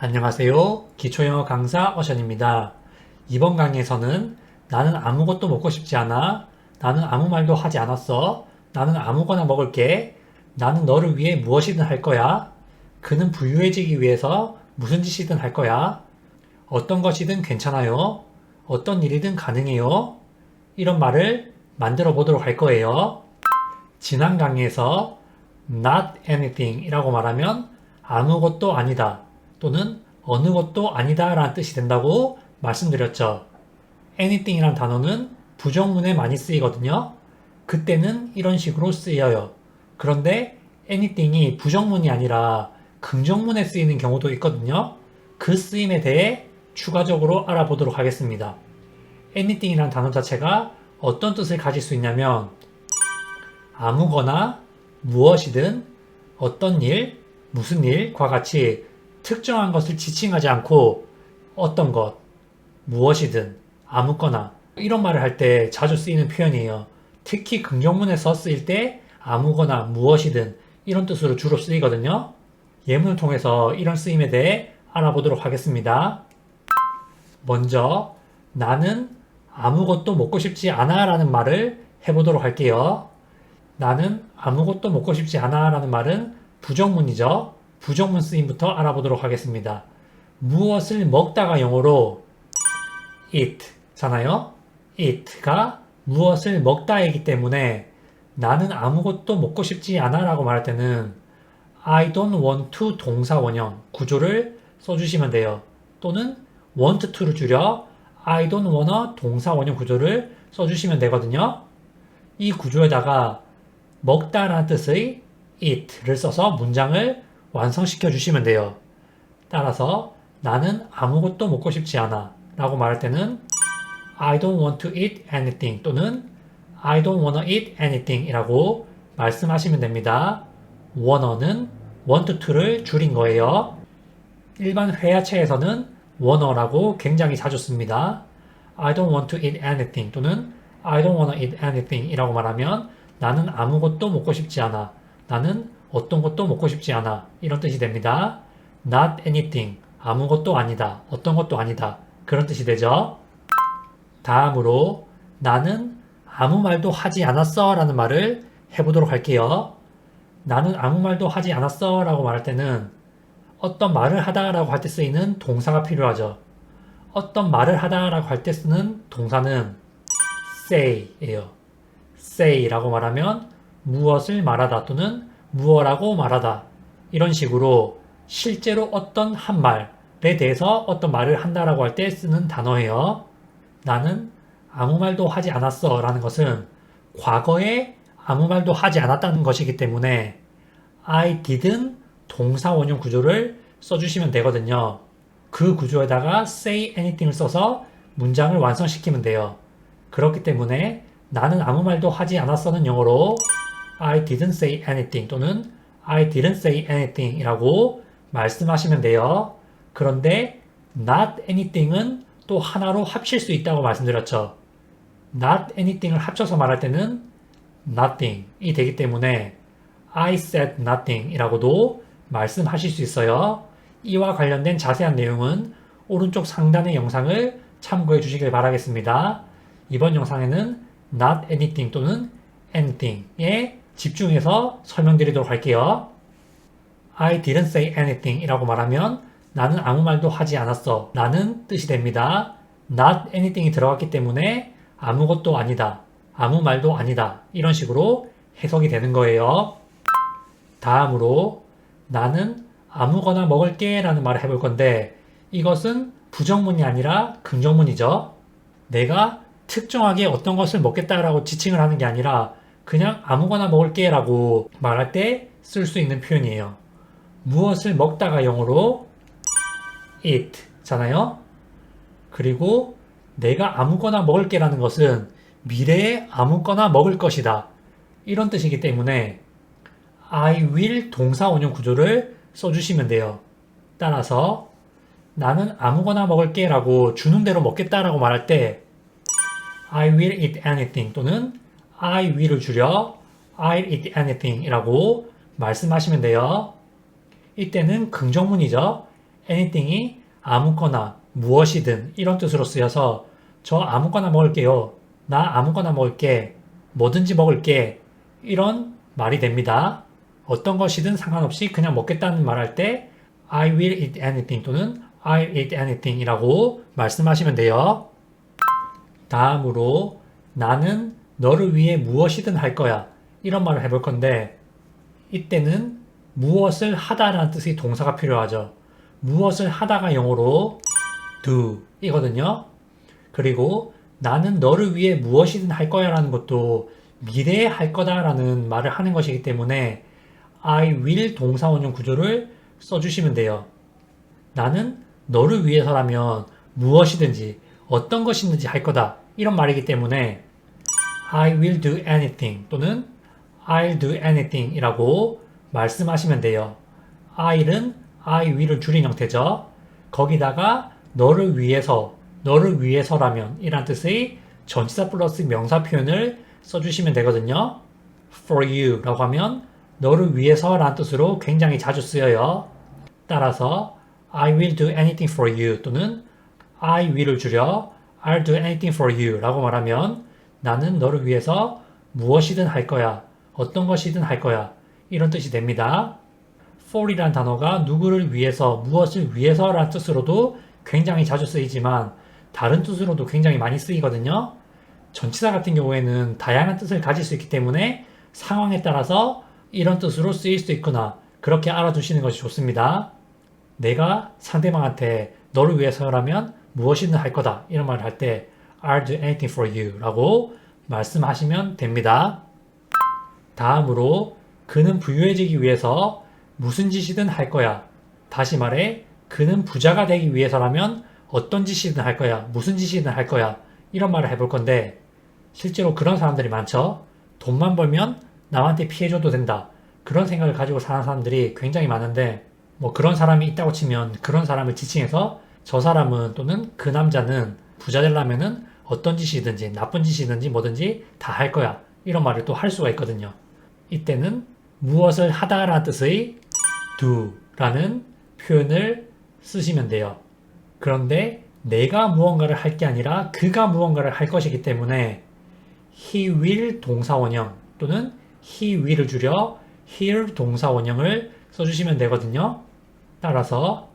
안녕하세요. 기초영어 강사 어션입니다. 이번 강의에서는 나는 아무것도 먹고 싶지 않아. 나는 아무 말도 하지 않았어. 나는 아무거나 먹을게. 나는 너를 위해 무엇이든 할 거야. 그는 부유해지기 위해서 무슨 짓이든 할 거야. 어떤 것이든 괜찮아요. 어떤 일이든 가능해요. 이런 말을 만들어 보도록 할 거예요. 지난 강의에서 not anything 이라고 말하면 아무것도 아니다 또는 어느 것도 아니다 라는 뜻이 된다고 말씀드렸죠. anything 이란 단어는 부정문에 많이 쓰이거든요. 그때는 이런 식으로 쓰여요. 그런데 anything이 부정문이 아니라 긍정문에 쓰이는 경우도 있거든요. 그 쓰임에 대해 추가적으로 알아보도록 하겠습니다. anything 이란 단어 자체가 어떤 뜻을 가질 수 있냐면 아무거나 무엇이든 어떤 일, 무슨 일과 같이 특정한 것을 지칭하지 않고 어떤 것, 무엇이든 아무거나 이런 말을 할 때 자주 쓰이는 표현이에요. 특히 긍정문에서 쓰일 때 아무거나 무엇이든 이런 뜻으로 주로 쓰이거든요. 예문을 통해서 이런 쓰임에 대해 알아보도록 하겠습니다. 먼저 나는 아무것도 먹고 싶지 않아 라는 말을 해보도록 할게요. 나는 아무것도 먹고 싶지 않아 라는 말은 부정문이죠. 부정문 쓰임부터 알아보도록 하겠습니다. 무엇을 먹다가 영어로 eat 잖아요. eat가 무엇을 먹다이기 때문에 나는 아무것도 먹고 싶지 않아 라고 말할 때는 I don't want to 동사 원형 구조를 써주시면 돼요. 또는 want to를 줄여 I don't wanna 동사 원형 구조를 써주시면 되거든요. 이 구조에다가 먹다라는 뜻의 eat를 써서 문장을 완성시켜 주시면 돼요. 따라서 나는 아무것도 먹고 싶지 않아 라고 말할 때는 I don't want to eat anything 또는 I don't wanna eat anything 이라고 말씀하시면 됩니다. wanna는 want to를 줄인 거예요. 일반 회화체에서는 wanna라고 굉장히 자주 씁니다. I don't want to eat anything 또는 I don't wanna eat anything 이라고 말하면 나는 아무것도 먹고 싶지 않아. 나는 어떤 것도 먹고 싶지 않아. 이런 뜻이 됩니다. Not anything. 아무것도 아니다. 어떤 것도 아니다. 그런 뜻이 되죠. 다음으로 나는 아무 말도 하지 않았어 라는 말을 해보도록 할게요. 나는 아무 말도 하지 않았어 라고 말할 때는 어떤 말을 하다 라고 할 때 쓰이는 동사가 필요하죠. 어떤 말을 하다 라고 할 때 쓰는 동사는 say예요. say라고 말하면 무엇을 말하다 또는 무엇라고 말하다 이런 식으로 실제로 어떤 한 말에 대해서 어떤 말을 한다라고 할 때 쓰는 단어예요. 나는 아무 말도 하지 않았어 라는 것은 과거에 아무 말도 하지 않았다는 것이기 때문에 I didn't 동사 원형 구조를 써주시면 되거든요. 그 구조에다가 say anything을 써서 문장을 완성시키면 돼요. 그렇기 때문에 나는 아무 말도 하지 않았어는 영어로 I didn't say anything 또는 I didn't say anything 이라고 말씀하시면 돼요. 그런데 not anything은 또 하나로 합칠 수 있다고 말씀드렸죠. not anything을 합쳐서 말할 때는 nothing이 되기 때문에 I said nothing 이라고도 말씀하실 수 있어요. 이와 관련된 자세한 내용은 오른쪽 상단의 영상을 참고해 주시길 바라겠습니다. 이번 영상에는 not anything 또는 anything에 집중해서 설명드리도록 할게요. I didn't say anything 이라고 말하면 나는 아무 말도 하지 않았어 라는 뜻이 됩니다. not anything이 들어갔기 때문에 아무것도 아니다, 아무 말도 아니다 이런 식으로 해석이 되는 거예요. 다음으로 나는 아무거나 먹을게 라는 말을 해볼 건데 이것은 부정문이 아니라 긍정문이죠. 내가 특정하게 어떤 것을 먹겠다라고 지칭을 하는 게 아니라 그냥 아무거나 먹을게 라고 말할 때 쓸 수 있는 표현이에요. 무엇을 먹다가 영어로 eat 잖아요. 그리고 내가 아무거나 먹을게 라는 것은 미래에 아무거나 먹을 것이다. 이런 뜻이기 때문에 I will 동사 원형 구조를 써주시면 돼요. 따라서 나는 아무거나 먹을게 라고 주는 대로 먹겠다라고 말할 때 I will eat anything 또는 I will을 줄여 I'll eat anything 이라고 말씀하시면 돼요. 이때는 긍정문이죠. anything이 아무거나, 무엇이든 이런 뜻으로 쓰여서 저 아무거나 먹을게요. 나 아무거나 먹을게. 뭐든지 먹을게. 이런 말이 됩니다. 어떤 것이든 상관없이 그냥 먹겠다는 말 할 때 I will eat anything 또는 I'll eat anything 이라고 말씀하시면 돼요. 다음으로 나는 너를 위해 무엇이든 할 거야. 이런 말을 해볼 건데 이때는 무엇을 하다라는 뜻의 동사가 필요하죠. 무엇을 하다가 영어로 do 이거든요. 그리고 나는 너를 위해 무엇이든 할 거야 라는 것도 미래에 할 거다라는 말을 하는 것이기 때문에 I will 동사원형 구조를 써주시면 돼요. 나는 너를 위해서라면 무엇이든지 어떤 것이든지 할 거다 이런 말이기 때문에 I will do anything 또는 I'll do anything 이라고 말씀하시면 돼요. I'는 I will을 줄인 형태죠. 거기다가 너를 위해서, 너를 위해서라면 이란 뜻의 전치사 플러스 명사 표현을 써주시면 되거든요. For you 라고 하면 너를 위해서 라는 뜻으로 굉장히 자주 쓰여요. 따라서 I will do anything for you 또는 I will을 줄여 I'll do anything for you 라고 말하면 나는 너를 위해서 무엇이든 할 거야. 어떤 것이든 할 거야. 이런 뜻이 됩니다. for이란 단어가 누구를 위해서, 무엇을 위해서 라는 뜻으로도 굉장히 자주 쓰이지만 다른 뜻으로도 굉장히 많이 쓰이거든요. 전치사 같은 경우에는 다양한 뜻을 가질 수 있기 때문에 상황에 따라서 이런 뜻으로 쓰일 수도 있거나 그렇게 알아두시는 것이 좋습니다. 내가 상대방한테 너를 위해서라면 무엇이든 할 거다 이런 말을 할 때 I'll do anything for you 라고 말씀하시면 됩니다. 다음으로 그는 부유해지기 위해서 무슨 짓이든 할 거야. 다시 말해 그는 부자가 되기 위해서라면 어떤 짓이든 할 거야. 무슨 짓이든 할 거야. 이런 말을 해볼 건데 실제로 그런 사람들이 많죠. 돈만 벌면 남한테 피해줘도 된다. 그런 생각을 가지고 사는 사람들이 굉장히 많은데 뭐 그런 사람이 있다고 치면 그런 사람을 지칭해서 저 사람은 또는 그 남자는 부자 되려면은 어떤 짓이든지 나쁜 짓이든지 뭐든지 다 할 거야. 이런 말을 또 할 수가 있거든요. 이때는 무엇을 하다라는 뜻의 do라는 표현을 쓰시면 돼요. 그런데 내가 무언가를 할 게 아니라 그가 무언가를 할 것이기 때문에 he will 동사원형 또는 he will을 줄여 he'll 동사원형을 써주시면 되거든요. 따라서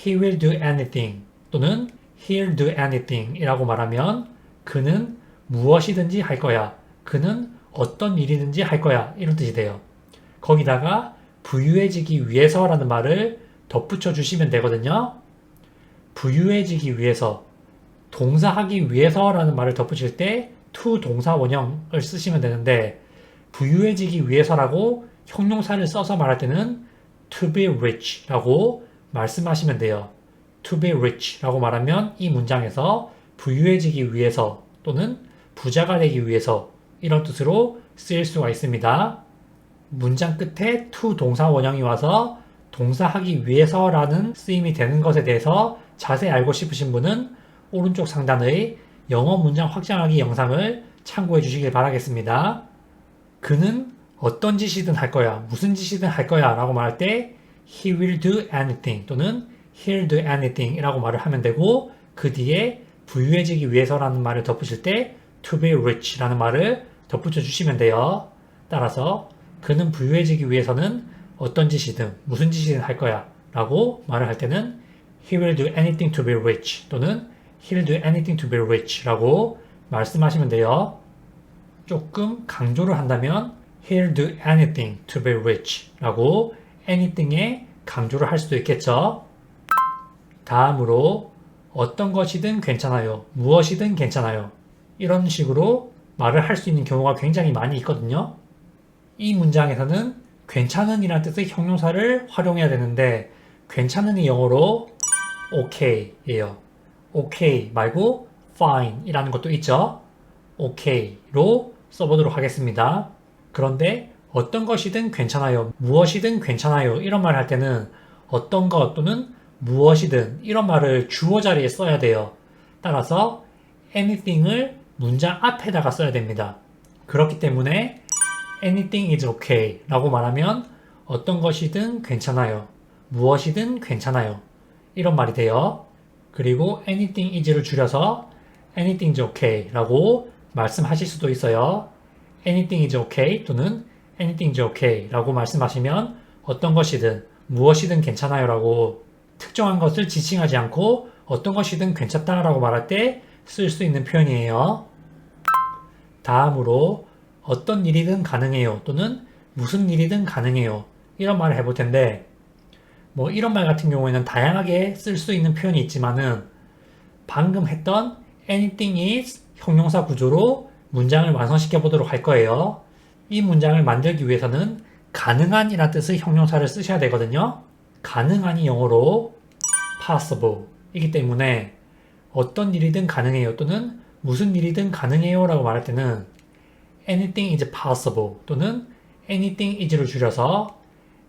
he will do anything 또는 he'll do anything 이라고 말하면 그는 무엇이든지 할 거야. 그는 어떤 일이든지 할 거야. 이런 뜻이 돼요. 거기다가 부유해지기 위해서라는 말을 덧붙여 주시면 되거든요. 부유해지기 위해서, 동사하기 위해서라는 말을 덧붙일 때 to 동사 원형을 쓰시면 되는데 부유해지기 위해서라고 형용사를 써서 말할 때는 to be rich 라고 말씀하시면 돼요. to be rich 라고 말하면 이 문장에서 부유해지기 위해서 또는 부자가 되기 위해서 이런 뜻으로 쓰일 수가 있습니다. 문장 끝에 to 동사 원형이 와서 동사하기 위해서라는 쓰임이 되는 것에 대해서 자세히 알고 싶으신 분은 오른쪽 상단의 영어 문장 확장하기 영상을 참고해 주시길 바라겠습니다. 그는 어떤 짓이든 할 거야, 무슨 짓이든 할 거야 라고 말할 때 he will do anything 또는 he'll do anything 이라고 말을 하면 되고 그 뒤에 부유해지기 위해서라는 말을 덧붙일 때 to be rich 라는 말을 덧붙여 주시면 돼요. 따라서 그는 부유해지기 위해서는 어떤 짓이든 무슨 짓이든 할 거야 라고 말을 할 때는 he will do anything to be rich 또는 he'll do anything to be rich 라고 말씀하시면 돼요. 조금 강조를 한다면 he'll do anything to be rich 라고 anything에 강조를 할 수도 있겠죠. 다음으로 어떤 것이든 괜찮아요. 무엇이든 괜찮아요. 이런 식으로 말을 할 수 있는 경우가 굉장히 많이 있거든요. 이 문장에서는 괜찮은 이라는 뜻의 형용사를 활용해야 되는데 괜찮은이 영어로 okay 예요. okay 말고 fine 이라는 것도 있죠. okay로 써보도록 하겠습니다. 그런데 어떤 것이든 괜찮아요. 무엇이든 괜찮아요. 이런 말을 할 때는 어떤 것 또는 무엇이든 이런 말을 주어 자리에 써야 돼요. 따라서 anything을 문장 앞에다가 써야 됩니다. 그렇기 때문에 anything is okay 라고 말하면 어떤 것이든 괜찮아요. 무엇이든 괜찮아요. 이런 말이 돼요. 그리고 anything is를 줄여서 anything's okay 라고 말씀하실 수도 있어요. anything is okay 또는 anything's okay 라고 말씀하시면 어떤 것이든 무엇이든 괜찮아요 라고 특정한 것을 지칭하지 않고 어떤 것이든 괜찮다 라고 말할 때 쓸 수 있는 표현이에요. 다음으로 어떤 일이든 가능해요 또는 무슨 일이든 가능해요 이런 말을 해볼 텐데 뭐 이런 말 같은 경우에는 다양하게 쓸 수 있는 표현이 있지만은 방금 했던 anything is 형용사 구조로 문장을 완성시켜 보도록 할 거예요. 이 문장을 만들기 위해서는 가능한 이란 뜻의 형용사를 쓰셔야 되거든요. 가능한이 영어로 possible 이기 때문에 어떤 일이든 가능해요 또는 무슨 일이든 가능해요 라고 말할 때는 anything is possible 또는 anything is를 줄여서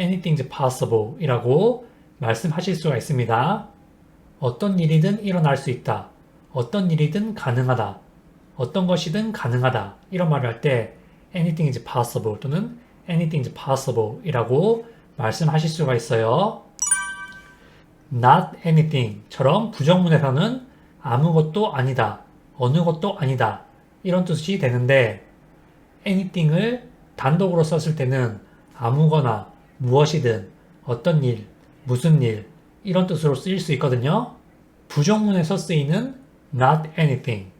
anything is possible 이라고 말씀하실 수가 있습니다. 어떤 일이든 일어날 수 있다. 어떤 일이든 가능하다. 어떤 것이든 가능하다. 이런 말을 할 때 anything is possible 또는 anything is possible 이라고 말씀하실 수가 있어요. not anything 처럼 부정문에서는 아무것도 아니다. 어느 것도 아니다. 이런 뜻이 되는데 anything을 단독으로 썼을 때는 아무거나 무엇이든 어떤 일, 무슨 일 이런 뜻으로 쓰일 수 있거든요. 부정문에서 쓰이는 not anything,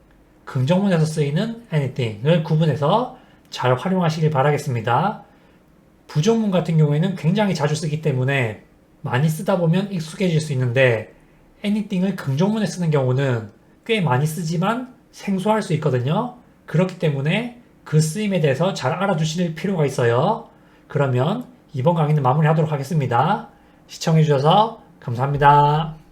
긍정문에서 쓰이는 anything을 구분해서 잘 활용하시길 바라겠습니다. 부정문 같은 경우에는 굉장히 자주 쓰기 때문에 많이 쓰다 보면 익숙해질 수 있는데 anything을 긍정문에 쓰는 경우는 꽤 많이 쓰지만 생소할 수 있거든요. 그렇기 때문에 그 쓰임에 대해서 잘 알아두실 필요가 있어요. 그러면 이번 강의는 마무리하도록 하겠습니다. 시청해주셔서 감사합니다.